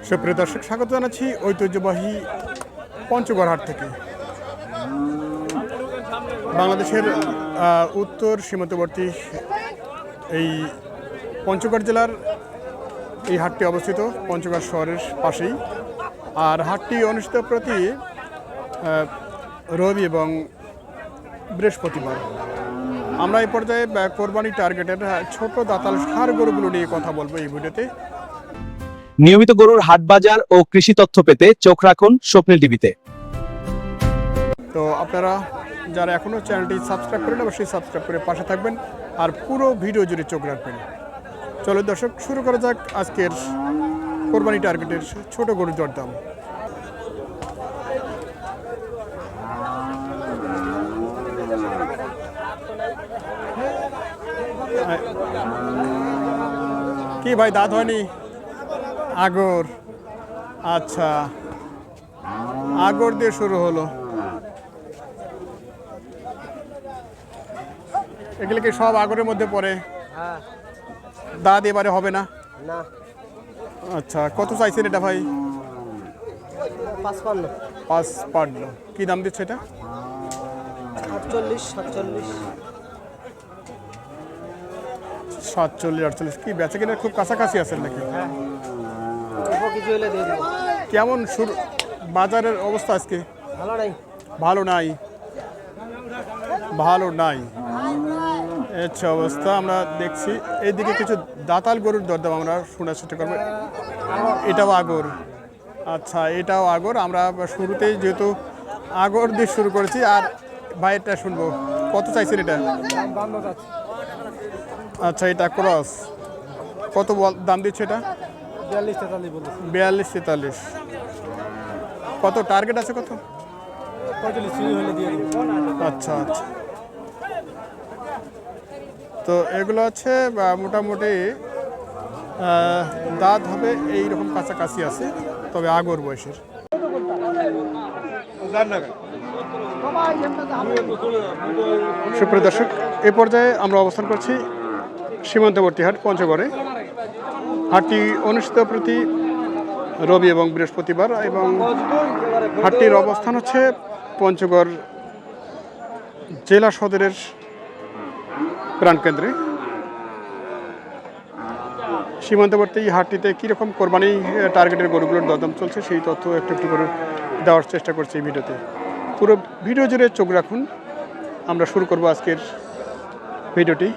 সুপ্রিয় দর্শক, স্বাগত জানাচ্ছি ঐতিহ্যবাহী পঞ্চগড় হাট থেকে। বাংলাদেশের উত্তর সীমান্তবর্তী এই পঞ্চগড় জেলার এই হাটটি অবস্থিত পঞ্চগড় শহরের পাশেই। আর হাটটি অনুষ্ঠিত প্রতি রবি এবং বৃহস্পতিবার। আমরা এই পর্যায়ে কোরবানি টার্গেটের ছোট দাতাল ষাঁড় গরুগুলো নিয়ে কথা বলবো এই ভিডিওতে। নিয়মিত গরুর হাট বাজার ও কৃষি তথ্য পেতে চোখ রাখুন স্বপ্নিল টিভিতে। তো আপনারা যারা এখনো চ্যানেলটি সাবস্ক্রাইব করেন অবশ্যই সাবস্ক্রাইব করে পাশে থাকবেন আর পুরো ভিডিও জুড়ে চোখ রাখবেন। চলো দর্শক, শুরু করা যাক আজকের কোরবানি টার্গেটের ছোট গরুর দরদাম। কি ভাই, দাঁত হয়নি? আগর, আচ্ছা, আগর দিয়ে শুরু হলো। এগুলো কি সব আগরের মধ্যে পড়ে? দাঁত এবারে হবে না? আচ্ছা, কত চাইছেন এটা ভাই? 55। কি দাম দিচ্ছে এটা? 47-48। কি বেচা কিনা খুব কাছাকাছি আছেন নাকি? কেমন শুরু বাজারের অবস্থা আজকে? ভালো নাই। আচ্ছা অবস্থা আমরা দেখছি। এইদিকে কিছু দাতাল গরুর দরদাম আমরা শোনার চেষ্টা করবো। এটাও আগর, আচ্ছা এটাও আগর। আমরা শুরুতেই যেহেতু আগর দিয়ে শুরু করেছি, আর ভাইয়েরটা শুনবো। কত চাইছেন এটা? আচ্ছা, এটা ক্রস। কত দাম দিচ্ছে এটা? 42-43। কত টার্গেট আছে? কত? আচ্ছা। তো এগুলো হচ্ছে মোটামুটি দাঁত হবে এইরকম কাছাকাছি আছে, তবে আগর বয়সের। সুপ্রিয় দর্শক, এ পর্যায়ে আমরা অবস্থান করছি সীমান্তবর্তী হাট পঞ্চগড়ে। হাটটি অনুষ্ঠিত প্রতি রবি এবং বৃহস্পতিবার এবং হাটটির অবস্থান হচ্ছে পঞ্চগড় জেলা সদরের প্রাণকেন্দ্রে। সীমান্তবর্তী হাটটিতে কীরকম কোরবানি টার্গেটের গরুগুলোর দরদাম চলছে সেই তথ্য একটু করে দেওয়ার চেষ্টা করছি এই ভিডিওতে। পুরো ভিডিও জুড়ে চোখ রাখুন। আমরা শুরু করব আজকের ভিডিওটি।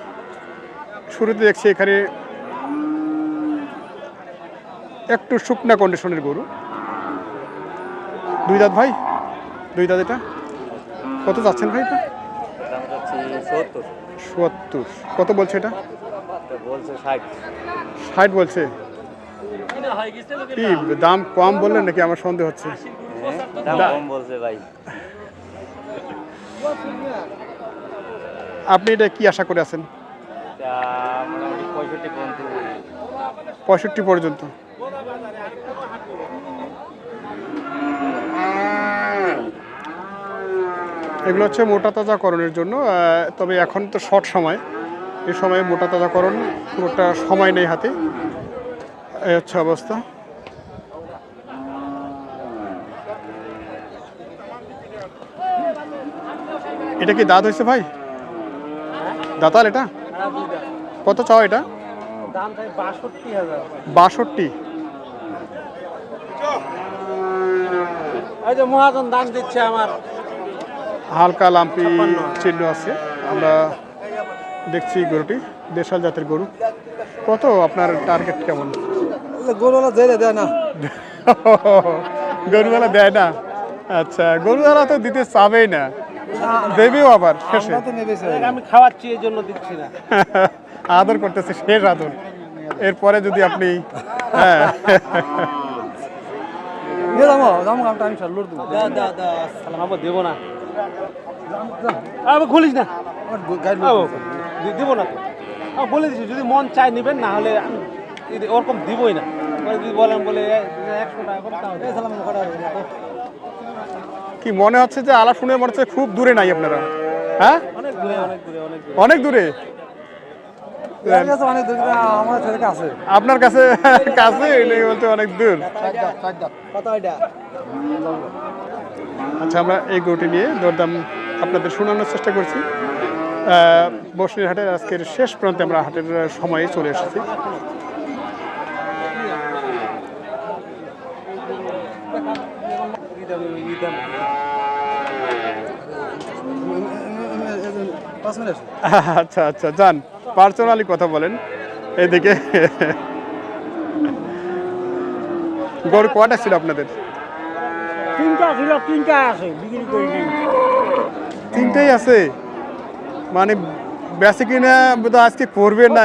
শুরুতে দেখছি এখানে একটু শুকনা কন্ডিশনের গরু। দুই দাঁত ভাই, দুই দাঁত। এটা কত যাচ্ছেন ভাই? এটা 70। কত বলছে এটা? 60 বলছে। কি দাম কম বললেন নাকি? আমার সন্দেহ হচ্ছে। আপনি এটা কি আশা করে আছেন? 65 পর্যন্ত। এগুলো হচ্ছে মোটা তাজাকরণের জন্য, তবে এখন তো শর্ট সময়, এই সময়ে মোটা তাজাকরণ পুরোটা সময় নেই হাতে। এই হচ্ছে অবস্থা। এটা কি দাঁত হয়েছে ভাই? দাঁতাল এটা? কত চাও এটা? 62। মহাজন দাম দিচ্ছে আমার। হালকা লাম্পি চিহ্ন আছে। আমরা দেখছি গরুটি দেশাল জাতের গরু। কত আপনার টার্গেট কেমন? গরুওয়ালা দেয় না। গরুওয়ালা দেয় না? আচ্ছা, গরুওয়ালা তো দিতে চাবেই না, দেবেও আবার শেষে। আমি খাওয়াচ্ছি এই জন্য দিচ্ছি না। আদর করতেছে, শেষ আদর। এরপরে যদি আপনি দেবো না, খুলিস না, দেবো না তো। বলে দিচ্ছি যদি মন চায় নেবেন, না হলে আমি ওরকম দিবই না। যদি বলেন বলে 100 টাকা কি মনে হচ্ছে যে আলাপ শুনে মনে হচ্ছে খুব দূরে নাই আপনারা? হ্যাঁ, অনেক দূরে। অনেক দূরে। অনেক দূর আমার ছেলে কাছে আপনার কাছে কাছে নাকি বলতে অনেক দূর? কত এটা আচ্ছা, আমরা এই গরুটি নিয়ে দরদাম আপনাদের শোনানোর চেষ্টা করছি। বসিরহাটের আজকের শেষ প্রান্তে আমরা হাটের সময়ে চলে এসেছি। আচ্ছা আচ্ছা, যান পার্সোনালি কথা বলেন। এদিকে গরু কয়টা ছিল আপনাদের? তিনটা ছিল, তিনটা আছে, বিক্রি করি নাই। তিনটেই আছে, মানে বেশি কিনা বোধ আজকে করবে না।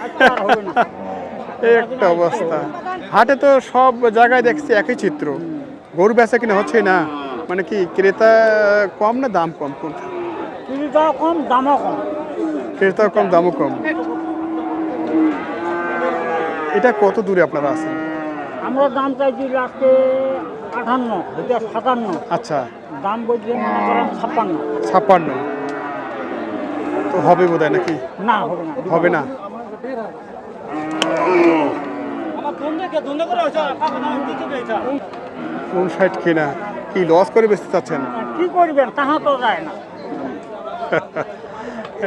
আজকে আর হবে না। এই একটা অবস্থা। হাটে তো সব জায়গায় দেখছি একই চিত্র, গরু বেচা কিনা হচ্ছে না। মানে কি ক্রেতা কম না দাম কম? কোন কিলোটাও কম, দামও কম। ক্রেতা কম দামও কম। এটা কত দূরে আপনারা আছেন? আমরা দাম চাইছি লাস্টে 58, এটা 57। আচ্ছা, দাম বলছে মনে করেন 56। 56 তো হবে বোধ হয় নাকি? না, হবে না। হবে না। আমার ধন্দে করে হয়েছে, 59 কিনা কি লস করে বেচতে চাচ্ছেন? কি করবেন, তাহা তো যায় না।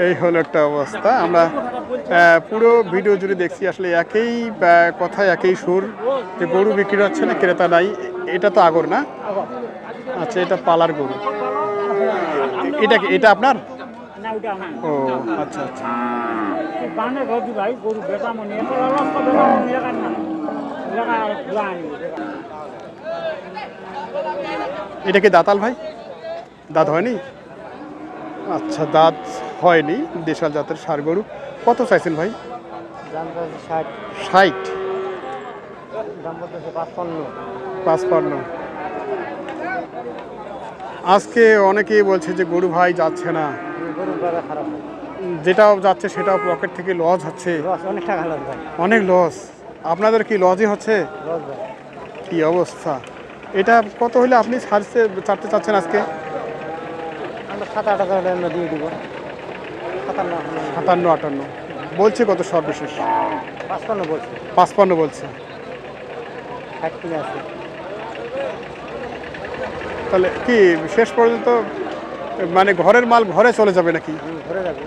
এই হলো একটা অবস্থা। আমরা পুরো ভিডিও জুড়ে দেখছি আসলে একই কথা, একই সুর, যে গরু বিক্রি হচ্ছে না, ক্রেতা নাই। এটা তো আগর না? আচ্ছা, এটা পালার গরু। এটা আপনার? না, ওটা আমার। ও আচ্ছা আচ্ছা। বানে গদি ভাই, গরু বেটা মনে এত অবস্থা বেটা মনে লাগান না, লাগা আর প্লান। এটা কি দাঁতাল ভাই? দাঁত হয়নি? আচ্ছা, দাঁত হয়নি, দেশাল জাতের ষাঁড় গরু। কত চাইছেন ভাই? দাম বলছে 60, 60? দাম বলছে 55। 55। আজকে অনেকেই বলছে যে গরু ভাই যাচ্ছে না, গরুর বাজার খারাপ, যেটাও যাচ্ছে সেটাও পকেট থেকে লস হচ্ছে, লস, অনেক টাকা লস ভাই, অনেক লস। আপনাদের কি লসই হচ্ছে? লস ভাই। কি অবস্থা! এটা কত হলে আপনি ছাড়তে চাচ্ছেন আজকে? আমরা 7-8 টাকা দিয়ে দিব। 57, 57-58 বলছে। কত সর্বশেষ? 55 বলছে। 55 বলছে। 60 কিনে আছে। তাহলে কি শেষ পর্যন্ত মানে ঘরের মাল ঘরে চলে যাবে নাকি? ঘুরে যাবে।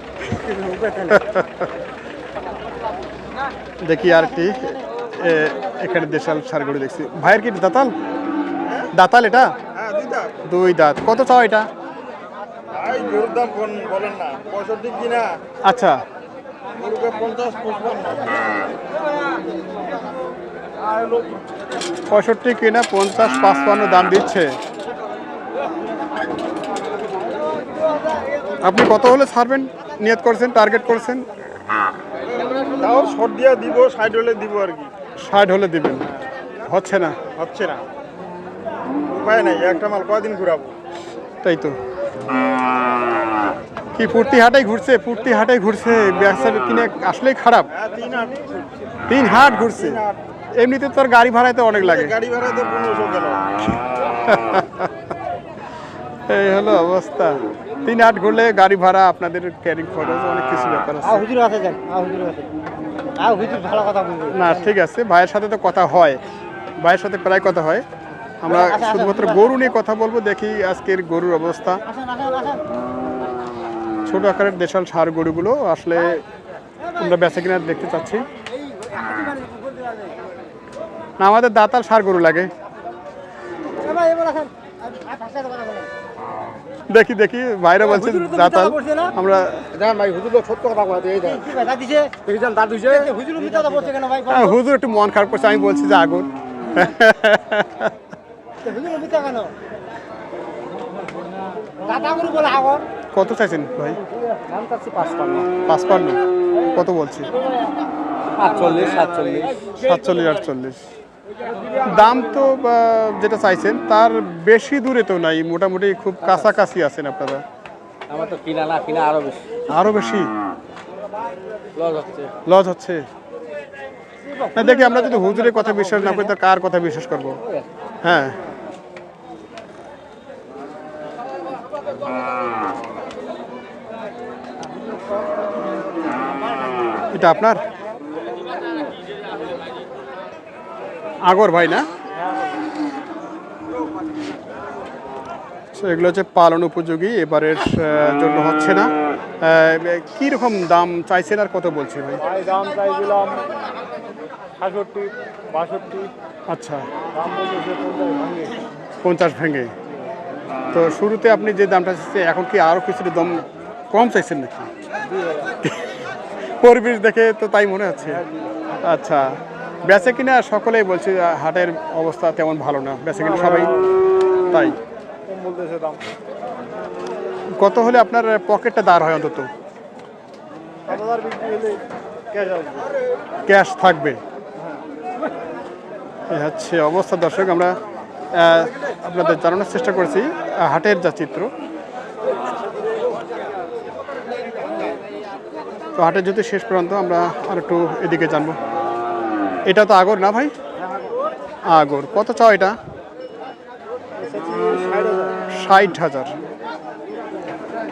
দেখি আর কি, এখানে দেশাল ষাঁড় গরু দেখছি। ভাইয়ের কি দাঁতাল? দাঁতাল এটা? দুই দাঁত। কত চাও এটা? গরুর দাম বলেন না, 65 কিনা আচ্ছা, গরুকে 50-55। 65 কিনা 50-55 দাম দিচ্ছে। আপনি কত হলে ছাড়বেন নিয়ত করছেন, টার্গেট করছেন? তাও শর্ট দিয়ে দিব, 60 হলে দিব আর কি। 60 হলে দিবেন, হচ্ছে না? হচ্ছে না, উপায় নাই। একটা মাল কয়দিন ঘুরাবো? তাই তো। কি ফুর্তি হাটেই ঘুরছে? ফুর্তি হাটেই ঘুরছে, ব্যবসা কিনে আসলেই খারাপ। হ্যাঁ, 3 হাট। 3 হাট ঘুরছে। এমনিতে তোর গাড়ি ভাড়াতে অনেক লাগে। গাড়ি ভাড়া তো 1500 গেল। এই হলো অবস্থা। 3 হাট ঘুরলে গাড়ি ভাড়া, আপনাদের ক্যারিং খরচ, অনেক কিছু ব্যাপার আছে। হুজুর আছে, যান হুজুর আছে, হুজুর ভালো কথা বলবে না ঠিক আছে, ভাইয়ের সাথে তো কথা হয়, ভাইয়ের সাথে প্রায় কথা হয়। আমরা শুধুমাত্র গরু নিয়ে কথা বলবো। দেখি আজকের গরুর অবস্থা। আসেন আসেন আসেন। ছোট আকারের দেশাল ষাঁড় গরুগুলো আসলে আমরা বেচা কিনা দেখতে চাচ্ছি না। আমাদের দাঁতাল ষাঁড় গরু লাগে। দেখি দেখি, ভাইরা বলছে দাঁতাল। আমরা ভাই হুজুর সত্য কথা বলতে, এই দেন দাঁত দিছে। হুজুর মিথ্যা কথা বলছে কেন ভাই? হুজুর একটু মন খারাপ করছে, আমি বলছি যে আগুন। হুজুর মিথ্যা কেন? দাদা গরু বলে আগর। কত চাইছেন ভাই? দাম চাচ্ছি 55। 55। কত বলছি? 48, 47। 47-48 দাম তো যেটা চাইছেন তার বেশি দূরে তো নাই, মোটামুটি খুব কাছাকাছি আছেন আপনারা। আমার তো কিনা না, কিনা আরো বেশি, আরো বেশি লস হচ্ছে। লস হচ্ছে না। দেখি আমরা যদি হুজুরের কথা বিশ্বাস না করি, তো কার কথা বিশ্বাস করবো? হ্যাঁ, এটা আপনার আগর ভাই না? এগুলো হচ্ছে পালন উপযোগী, এবারের জন্য হচ্ছে না। কি রকম দাম চাইছেন আর কত বলছে ভাই? দাম চাইছিলাম 66, 62। আচ্ছা, দাম বলতেছে 50 ভেঙে। তো শুরুতে আপনি যে দামটা চাইছেন এখন কি আরও কিছুটা দাম কম চাইছেন নাকি? পরিবেশ দেখে তো তাই মনে হচ্ছে। আচ্ছা, বেচে কিনা সকলেই বলছে হাটের অবস্থা তেমন ভালো না, বেচে কিনা সবাই তাই। কম বলতেছে দাম। কত হলে আপনার পকেটটা দাঁড় হয় অন্তত? 7000 বিক্রি হলে ক্যাশ আসবে। ক্যাশ থাকবে। এই হচ্ছে অবস্থা দর্শক, আমরা আপনাদের জানানোর চেষ্টা করছি হাটের যা চিত্র। তো হাটের যদি শেষ পর্যন্ত আমরা আর একটু এদিকে জানবো। এটা তো আগর না ভাই? আগর কত চাও এটা? 60,000।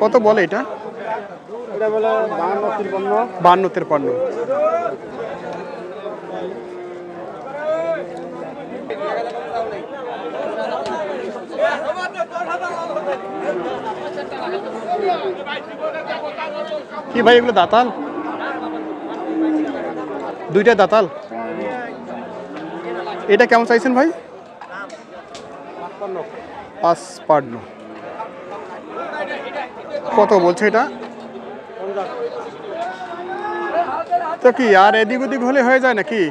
কত বলে এটা? এটা বলে 52, 53। 52, 53। কি ভাই এগুলো দাতাল? দুইটা দাতাল। এটা কেমন চাইছেন ভাই? 55। কত বলছে এটা? তো কি আর এদিক ওদিক হলে হয়ে যায় নাকি?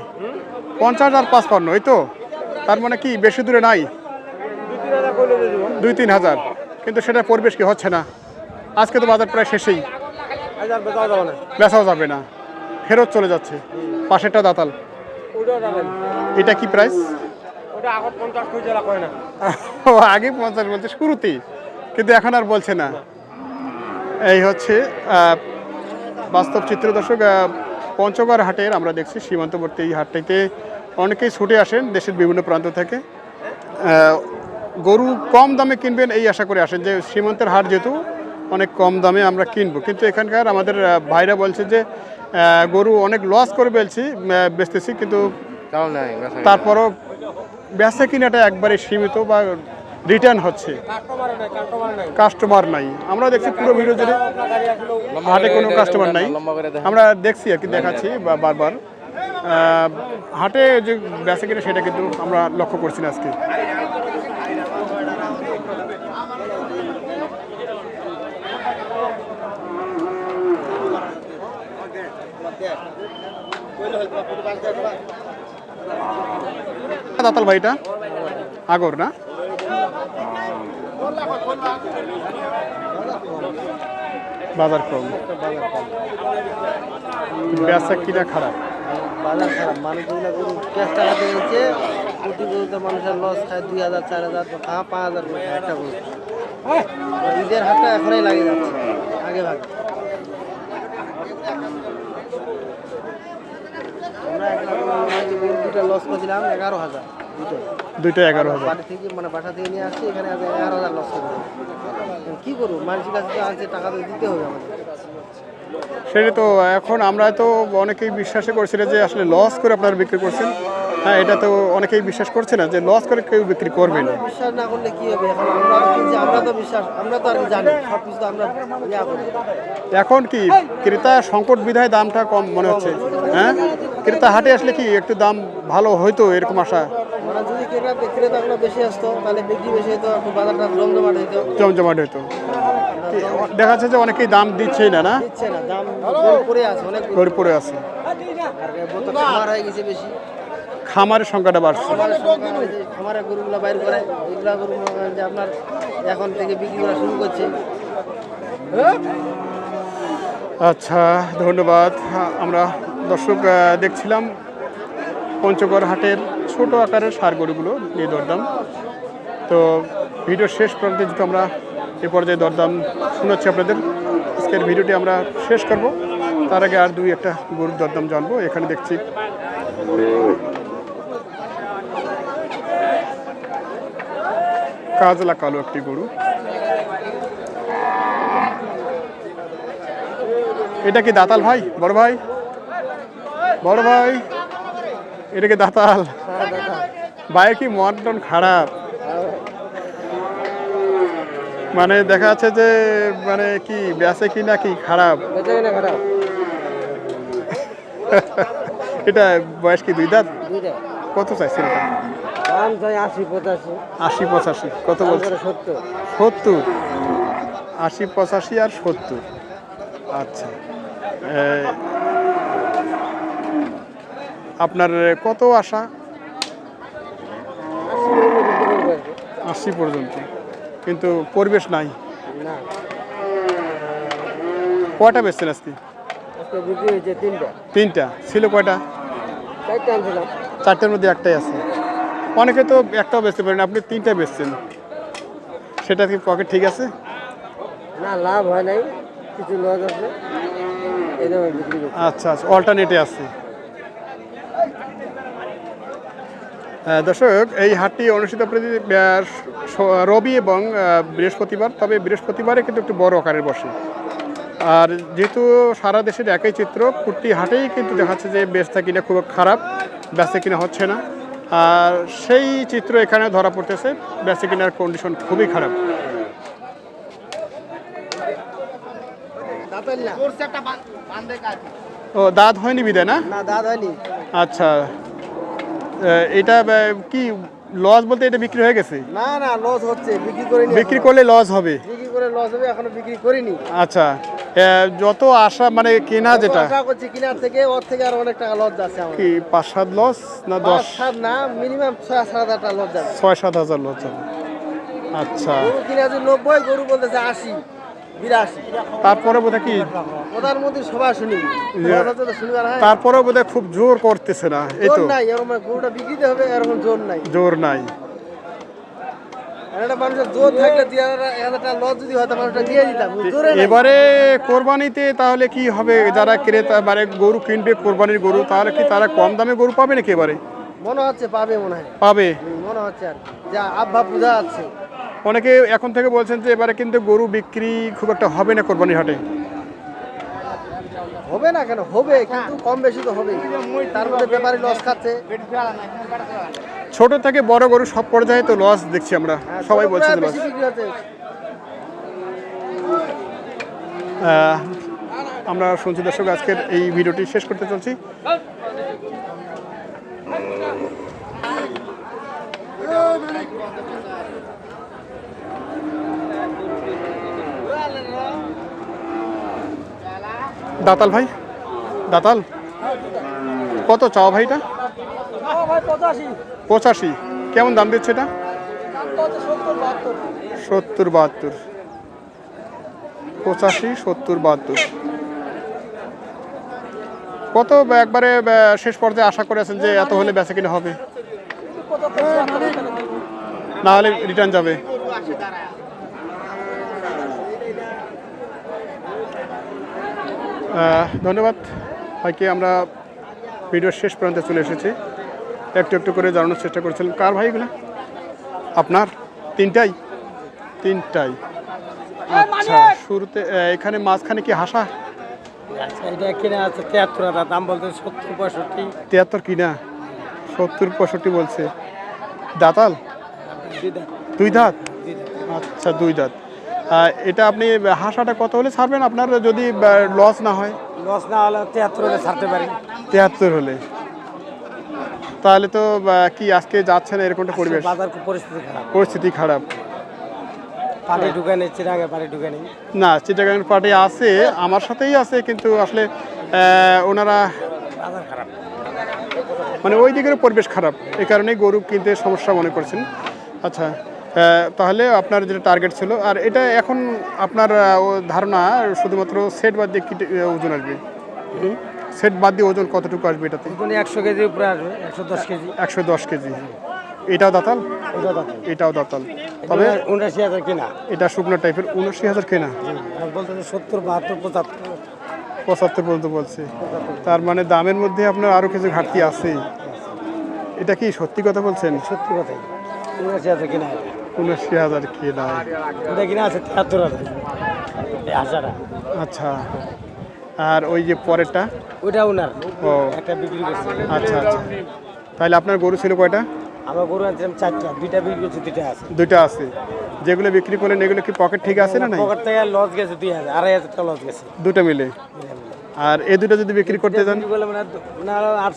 50 আর 55, এই তো। তার মানে কি বেশি দূরে নাই? 2-3 হাজার, কিন্তু সেটা পরিবেশ কি হচ্ছে না। আজকে তো বাজার প্রায় শেষেই, বেচাও যাবে না, ফেরত চলে যাচ্ছে। পাশেরটা দাতাল, এটা কি প্রাইস? আগে 50 বলছে শুরুতেই, কিন্তু এখন আর বলছে না। এই হচ্ছে বাস্তব চিত্র দর্শক। পঞ্চগড় হাটের আমরা দেখছি সীমান্তবর্তী এই হাটটিতে অনেকেই ছুটে আসেন দেশের বিভিন্ন প্রান্ত থেকে। গরু কম দামে কিনবেন এই আশা করে আসেন, যে সীমান্তের হাট যেহেতু অনেক কম দামে আমরা কিনবো। কিন্তু এখানকার আমাদের ভাইরা বলছে যে গরু অনেক লস করে বেচতেছি, কিন্তু তারপরও বেচা কিনাটা একবারে সীমিত বা রিটার্ন হচ্ছে, কাস্টমার নাই। আমরা দেখছি পুরো ভিডিও জুড়ে হাটে কোনো কাস্টমার নাই, আমরা দেখছি আর কি, দেখাচ্ছি বারবার। হাটে যে বেচা কিনা সেটা কিন্তু আমরা লক্ষ্য করছি না আজকে। দাতাল ভাইটা আগর না? বাজার কম, বেচা কিনা খারাপ। বাজার খারাপ, মানুষ যেগুলো গরু ক্যাশ টাকা দিয়েছে, প্রতি গরুতে মানুষের লস খায় 2000, 4000, 5000 করে খায় একটা গরু। ঈদের হাটটা এখনই লাগে যাচ্ছে আগে ভাগে। আমরা একটা গরু দুটা লস করেছিলাম 11,000, দুইটা 11,000। বাড়ি থেকে বাসা থেকে নিয়ে আসছি, এখানে 11,000 লস করে কি করবো? মানুষের কাছে তো আনছে, টাকা তো দিতে হবে আমাদের। সেটা তো এখন আমরা তো অনেকেই বিশ্বাসই করছিল যে আসলে লস করে আপনারা বিক্রি করছেন। হ্যাঁ, এটা তো অনেকেই বিশ্বাস করছে না যে লস করে কেউ বিক্রি করবে না। বিশ্বাস না করলে কি হবে? এখন আমরা কিনছি, আমরা তো বিশ্বাস, আমরা তো আর কি জানি সব কিছু তো আমরা ইয়া করি। এখন কি ক্রেতা সংকট বিধায় দামটা কম মনে হচ্ছে? হ্যাঁ, ক্রেতা হাটে আসলে কি একটু দাম ভালো হইতো এরকম আশা? মানে যদি ক্রেতাগুলো বেশি আসতো তাহলে বিক্রি বেশি হতো, একটু বাজারটা জমজমাট হইতো। জমজমাট হইতো। দেখা যাচ্ছে যে অনেকেই দাম দিচ্ছেই না, না দিচ্ছে না, দাম পড়ে আছে, অনেক করে পড়ে আছে। খামার হয়ে গেছে বেশি, খামারের সংখ্যাটা বাড়ছে। খামারের গরুগুলো বাইর করে, এগুলা গরু যে আপনার এখন থেকে বিক্রি করা শুরু করছে। আচ্ছা, ধন্যবাদ। আমরা দর্শক দেখছিলাম পঞ্চগড় হাটের ছোট আকারের ষাঁড় গরুগুলো নিয়ে দরদাম। তো ভিডিও শেষ প্রান্তে যেহেতু আমরা এ পর্যায়ে দরদাম শোনাচ্ছি আপনাদের, আজকের ভিডিওটি আমরা শেষ করব। তার আগে আর 2-1টা গরুর দরদাম জানবো। এখানে দেখছি কাজলা কালো একটি গরু। এটা কি দাতাল ভাই, বড় ভাই? বড় ভাই এটাকে দাতাল ভাই কি মন টন খারাপ মানে দেখা যাচ্ছে যে মানে কি বেঁচে কি না কি খারাপ বেচা কিনা খারাপ এটা বয়স কি 2 দাঁত দুইটা কত চাইছেন এটা দাম চাই 80-85 80-85 কত বলছে 70 70 80-85 আর 70 আচ্ছা আপনার কত আশা 80 পর্যন্ত কিন্তু পরিবেশ নাই না কয়টা বেচছেন আজকে আজকে বিক্রি হয়েছে 3টা ছিল কয়টা 4টা আনছিলাম 4টার মধ্যে একটাই আছে অনেকে তো একটাও বেচতে পারেন আপনি 3টা বেচছেন সেটা কি পকেট ঠিক আছে না লাভ হয় নাই কিছু লস আছে এই দামে বিক্রি করছি আচ্ছা আচ্ছা অল্টারনেটে আছে দর্শক এই হাটটি অনুষ্ঠিত প্রতি রবি এবং বৃহস্পতিবার তবে বৃহস্পতিবারে কিন্তু একটু বড় আকারে বসে আর যেহেতু সারা দেশের একই চিত্র প্রতি হাটেই কিন্তু দেখাচ্ছে যে বেচটা কিনা খুব খারাপ বেচা কিনা হচ্ছে না আর সেই চিত্র এখানে ধরা পড়তেছে বেচা কিনার কন্ডিশন খুবই খারাপ ও দাঁত হয়নি বিদায় না না দাঁত হয়নি আচ্ছা এটা কি লস বলতে এটা বিক্রি হয়ে গেছে না না লস হচ্ছে বিক্রি করিনি বিক্রি করলে লস হবে বিক্রি করে লস হবে এখনো বিক্রি করিনি আচ্ছা যত আশা মানে কেনা যেটা আশা করছি কিনার থেকে ওর থেকে আর অনেক টাকা লস যাচ্ছে আমার কি 5-7 লস না 10 না মিনিমাম 6-7 টাকা লস যাচ্ছে 6-7 হাজার লস যাবে আচ্ছা গরু কিনে আছে 90 গরু বলতেছে 80-82 তারপরে বোধহয় কি প্রধানমন্ত্রী সভা শুনি লস হচ্ছে তো শুনবার হয় তারপরে বোধহয় খুব জোর করতেছে না এই তো জোর নাই এরকম গরুটা বিক্রিতে হবে এরকম জোর নাই জোর নাই আর একটা মানুষের জোর থাকলে 2000 টাকা লস যদি হয় তো মানুষটা দিয়ে দিতাম জোরে নাই। এবারে কোরবানিতে তাহলে কি হবে যারা ক্রেতা মানে গরু কিনবে কোরবানির গরু তাহলে কি তারা কম দামে গরু পাবে নাকি এবারে মনে হচ্ছে পাবে মনে হয় পাবে মনে হচ্ছে আর যা আবহাওয়া পূজা আছে অনেকে এখন থেকে বলছেন যে এবারে কিন্তু গরু বিক্রি খুব একটা হবে না কোরবানির হাটে হবে না কেন হবে কিন্তু কম বেশি তো হবে তার মধ্যে ব্যাপারী লস খাচ্ছে ছোট থেকে বড় গরু সব পর্যায়ে তো লস দেখছি আমরা সবাই বলছে লস বেশি বিক্রি হচ্ছে আমরা শুনছি দর্শক আজকের এই ভিডিওটি শেষ করতে চলছি দাতাল ভাই দাতাল কত চাও ভাই এটা 85 কেমন দাম দিচ্ছে এটা 70-72 85-70-72 কত একবারে শেষ পর্যায়ে আশা করে আছেন যে এত হলে বেচা কিনা হবে না হলে রিটার্ন যাবে ধন্যবাদ ভাইকে আমরা ভিডিওর শেষ পর্যন্ত চলে এসেছি একটু একটু করে জানানোর চেষ্টা করেছিলাম কার ভাইগুলো আপনার তিনটাই আচ্ছা শুরুতে এখানে মাঝখানে কি হাসা এটা কিনে আছে 73 দাম বলতে 70-65 73 কিনা 70-65 বলছে দাতাল 2 দাঁত আচ্ছা 2 দাঁত এটা আপনি হাসাটা কত হলে ছাড়বেন আপনার যদি লস না হয় লস না হলে 73 হলে ছাড়তে পারি 73 হলে তাহলে তো কি আজকে যাচ্ছে না এরকমটা পরিবেশ বাজার পরিস্থিতি খারাপ পানি ঢুকানে চিরাগে পানি ঢুকানে না চিটাগাং পার্টি আছে আমার সাথেই আছে কিন্তু আসলে ওনারা বাজার খারাপ মানে ওই দিকের পরিবেশ খারাপ এই কারণেই গরু কিনতে সমস্যা মনে করছেন আচ্ছা তাহলে আপনার যেটা টার্গেট ছিল আর এটা এখন আপনার ধারণা শুধুমাত্র সেট বাদ দিয়ে ওজন আসবে সেট বাদ দিয়ে ওজন কতটুকু আসবে এটাতে 100 কেজি উপরে আসবে 110 কেজি 110 কেজি এটাও দাতাল এটাও দাতাল তবে 79000 কিনা এটা শুকনো টাইপের 79000 কেনা বলতে 70 72 75 পর্যন্ত বলছে তার মানে দামের মধ্যে আপনার আরো কিছু ঘাটতি আছে এটা কি সত্যি কথা বলছেন সত্যি কথাই 79000 কিনা 79000 কেনা এটা কিনা আছে 73000 এই হাজারা আচ্ছা আর ওই যে পরেরটা? ওইটা ওনার ও একটা বিক্রি করছে। আচ্ছা আচ্ছা, তাহলে আপনার গরু ছিল কয়টা? আমার গরু আনছিলাম 4টা, 2টা বিক্রি করছে, 2টা আছে। দুইটা আছে। যেগুলো বিক্রি করলেন এগুলো কি পকেট ঠিক আছে না নাই? পকেট থেকে লস গেছে 2000, 2500 টাকা লস গেছে। দুটো মিলে। আর এই দুটো যদি বিক্রি করতে যান? বিক্রি করলে মানে না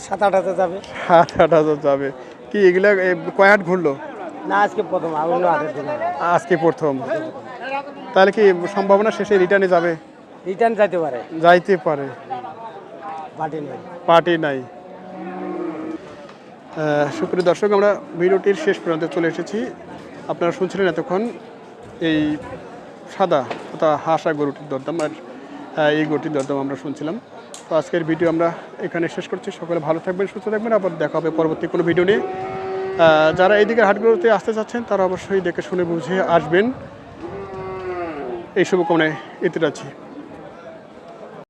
7-8 হাজার যাবে। 7-8 হাজার যাবে। কি এগুলা কয় হাট ঘুরলো? না আজকে প্রথম, অন্য হাটের দিন আজকে প্রথম। তাহলে কি সম্ভাবনা শেষে রিটার্নে যাবে? রিটার্ন যাইতে পারে, যাইতে পারে, পার্টি নেই। পার্টি নাই। সুপ্রিয় দর্শক, আমরা ভিডিওটির শেষ প্রান্তে চলে এসেছি। আপনারা শুনছিলেন এতক্ষণ এই সাদা তথা হাসা গরুটির দরদাম, আর এই গরুটির দরদাম আমরা শুনছিলাম। তো আজকের ভিডিও আমরা এখানে শেষ করছি। সকলে ভালো থাকবেন, সুস্থ থাকবেন, আবার দেখা হবে পরবর্তী কোনো ভিডিও নিয়ে। যারা এই দিকের হাটগুলোতে আসতে চাচ্ছেন তারা অবশ্যই দেখে শুনে বুঝে আসবেন। এই শুভকামনায় এতে আছি।